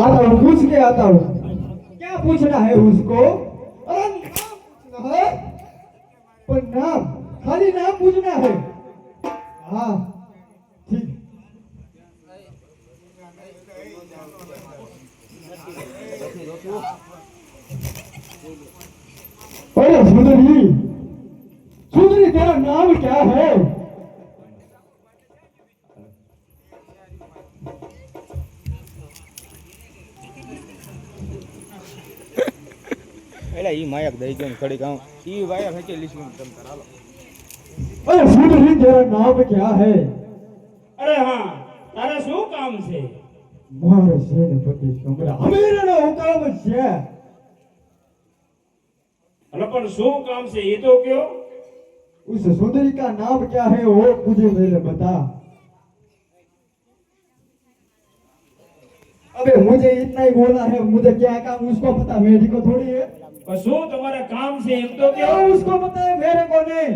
आता हूँ पूछ के आता हूँ। क्या पूछना है उसको? अरे नाम पूछना है, पर नाम, खाली नाम पूछना है। हाँ ठीक। अरे सुंदरी, सुंदरी तेरा नाम क्या है? એટલે ઈ માયક દઈ ગયો ખડી ગાઉં ઈ વાયર હચે લીસ તમ કરાલો अरे सुंदरी तेरा नाम क्या है? અરે હા, તારે શું કામ છે? मारे सेनापति सम्राट हमेरा हुकाम છે। એટલે પણ શું કામ છે એ તો કયો। उस सुंदरी का नाम क्या है वो मुझे पहले बता। अबे मुझे इतना ही बोला है, मुझे क्या काम उसको पता, मेरे को थोड़ी है। પણ શું તમારે કામ છે એમ તો કયો। उसको पता है, मेरे को नहीं।